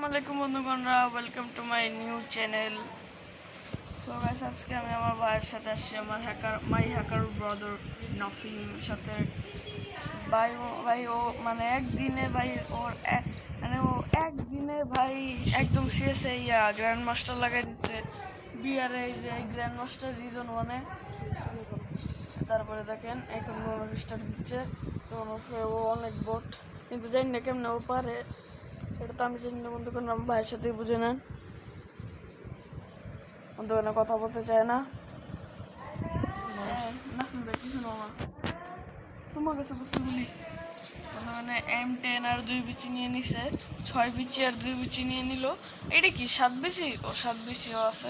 আসসালামু বন্ধুগণরা, welcome to my new channel. So guys, আজকে আমি আমার ভাইয়ের সাথে আসছি, আমার মাই হ্যাকার ব্রাদার নফিন সাথে। ভাই ও মানে একদিনে ভাই ও একদিনে ভাই একদম সিএসএ গ্র্যান্ড মাস্টার লাগাই দিচ্ছে বিআরে, এই যে গ্র্যান্ড মাস্টার রিজন 1-এ। তারপরে দেখেন এখন স্টার্ট দিচ্ছে, তো ও অনেক বোট, কিন্তু জানি না কেমন ও পারে, এটা তো আমি জানি না। বন্ধুগণ, আমার ভাইয়ের সাথেই বুঝে নেন। বন্ধুগণ কথা বলতে চায় না। কিছু না তোমার কাছে বস্তুগুলি মানে M10 আর 2 বিচি নিয়ে নিছে, 6 বিচি আর 2 বিচি নিয়ে নিল। এটা কি 7 বিচি? ও 7 বিচিও আছে।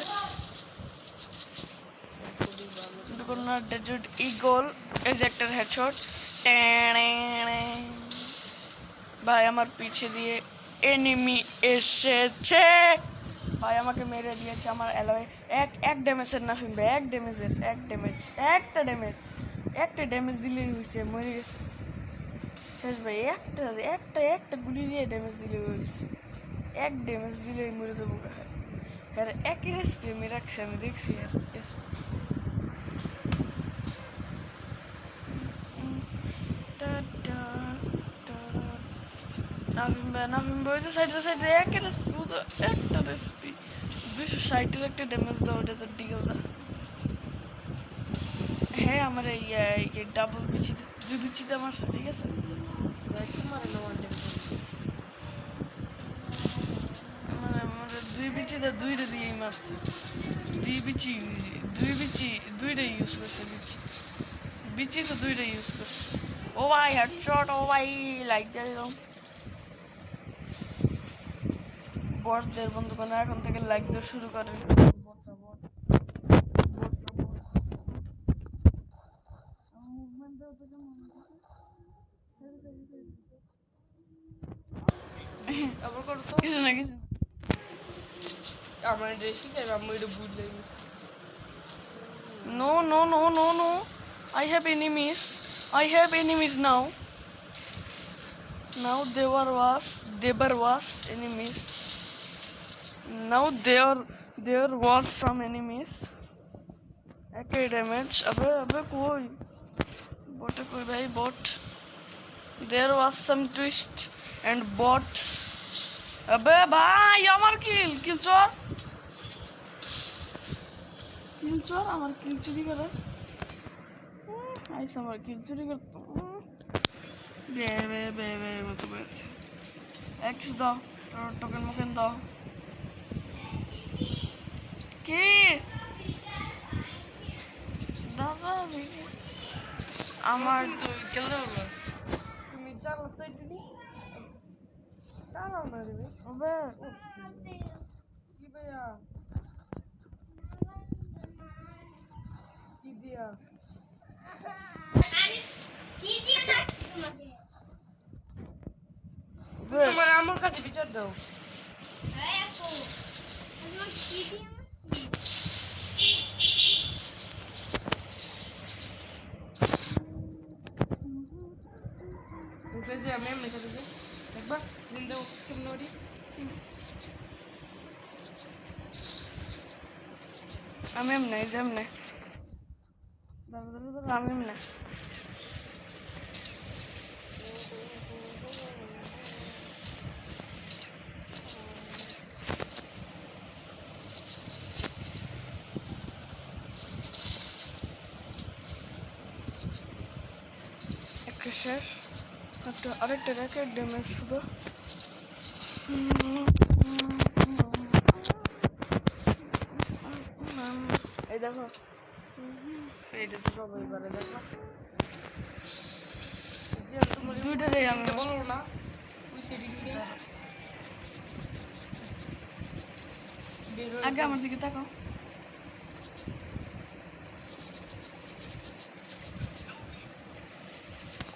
বন্ধুগণ ডেজার্ট ইগল এজেক্টর হেডশট। ভাই আমার পিছে দিয়ে এনিমি এসেছে, ভাই আমাকে মেরে দিয়েছে। আমার অ্যালয় এক ড্যামেজের না ফিনবে, এক ড্যামেজ, একটা ড্যামেজ দিলেই হয়েছে, মরে গেছে শেষ ভাই। একটা গুলি দিয়ে ড্যামেজ দিলে হয়েছে, এক ড্যামেজ দিলেই মরে যাবো। হ্যাঁ, একই রেসিপি আমি রাখছি, আমি দেখছি। নাভিম ওই যে সাইডে একটা রেসিপি 260-এর একটা ড্যামেজ দাও, ওটা তো ডিগল দা। হ্যাঁ, আমার এই ডাবল বিচিতে 2 বিচিতে মারছে, ঠিক আছে। মানে 2 বিচিতে 2টা দিয়েই মারছে, 2 বিচি 2টা ইউজ করছে, বিচি তো 2টা ইউজ করছে। ও ভাই হেডশট, ও ভাই লাইক দিয়ে দিলাম বটদের। বন্ধুগণ এখন থেকে লাইক দিয়ে শুরু করেন। কিছু না কিছু আমার ড্রেসিং আমি এটা ভুলে গেছি। No. I have enemies now. Now there was enemies. Now there was some enemies. Okay, damage. अबे कोई bot है, कोई भाई bot. There was some twist and bots. अबे भाई আমার kill চোর আমার কিল চুরি করে। আইস আমার কিল চুরি করতো। বে মতো বেড়েছে। এক্স দাও, টোকেন মোকেন দাও। কি দাদা আমার তুমি চালাতে চালাও না রে হবে কি ভাইয়া কি দিয়া তোমার আমার কাছে বিচার দাও। আমি এমনি খেতে যাই একবার দিন দেবো নড়ি। আমি এমনি যেমনে আমি এমনি একটা শেষ, আরেকটা র্যাকেট ড্যামেজ শুধু। এই দেখো, এইটা তো সবাই পারে, দেখো দুইটাই আমি বলো না ওই সেটিংটা আগে আমার দিকে তাকাও।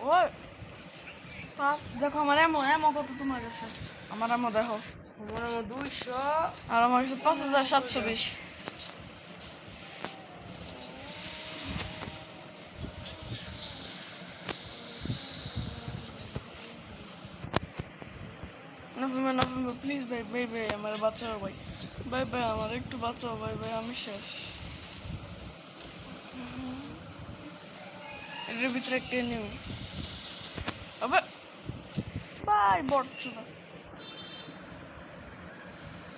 ও দেখো আমার এমো কত তোমার কাছে, আমার এমো দেখো। আমার 200 আর আমার কাছে 5720। প্লিজ ভাই ভাই ভাই আমার বাঁচাও ভাই ভাই ভাই আমার একটু বাঁচাও ভাই ভাই আমি শেষ এটার ভিতরে একটা এনিমি আবার ভাই বটছো না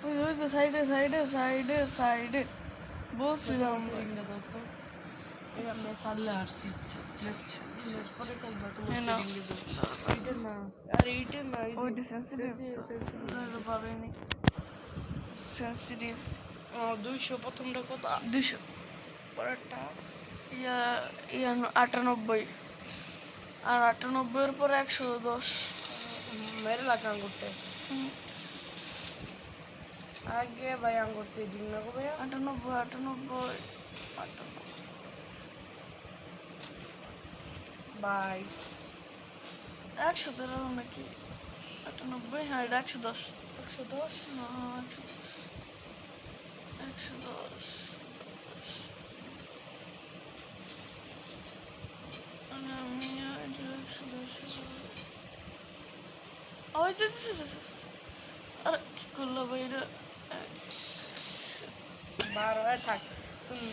ওই যে সাইডে সাইডে সাইডে সাইডে বলছিলাম ভাই। সেটিংটা দাও তো এই আমি সারলে আসছি পরে করবা তোমার এই নাও। সেটিংটা দাও এইটা না আর এইটা না এই ওইটা সেন্সিটিভ পাবেনি সেন্সিটিভ 200 প্রথমটা কত 200 পরেরটা ইয়া ইয়া 98 আর 98 এর পরে 110 মেরে লাগান করতে আগে ভাই আঙ্গুর সেটিং না গো ভাইয়া 98 বাই 113 নাকি 98 হ্যাঁ এটা 110 110 না 110 আমি 110 ওই যে আরে কি করলো ভাই এটা 12 থাক তুমি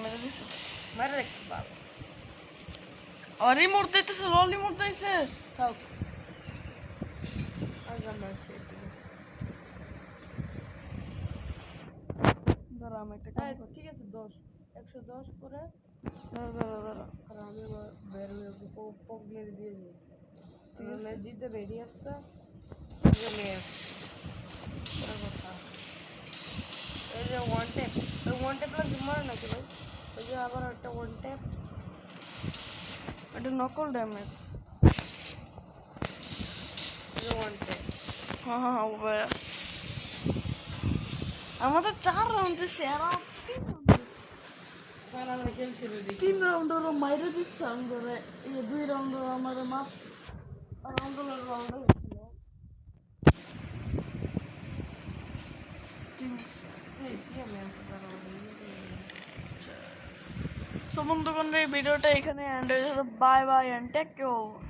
মেরে দিছে মেরে দেখ বাবা অরি মোড় দিতেছে ললি মোড় দিতেছে থাক আগে আমার সেটিং দাঁড়া আমি একটা কাজ করি ঠিক আছে 10 110 করে দাঁড়া আর আমি বের হয়ে পক মেরে দিয়ে দিই ম্যাচ জিতে রেডি আসছে ম্যাচ কথা এই যে ওয়ান ট্যাপ ওই ওয়ান ট্যাপ লাগছে মারে নাকি ভাই ওই যে আবার একটা ওয়ান ট্যাপ এটা নকল ড্যামেজ ওয়ান ট্যাপ হ্যাঁ ভাই আমাদের 4 রাউন্ড দিছে আর কাল আমরা খেলছিল দেখি 3 রাউন্ড ওরা মাইরে দিচ্ছে আমাদের এই 2 রাউন্ড আমার মাস রাউন্ড হয়েছিল টিমস এই সিএম আছে তারা সো বন্ধুগণ এই ভিডিওটা এখানে এন্ড হয়ে যাবে bye bye and take care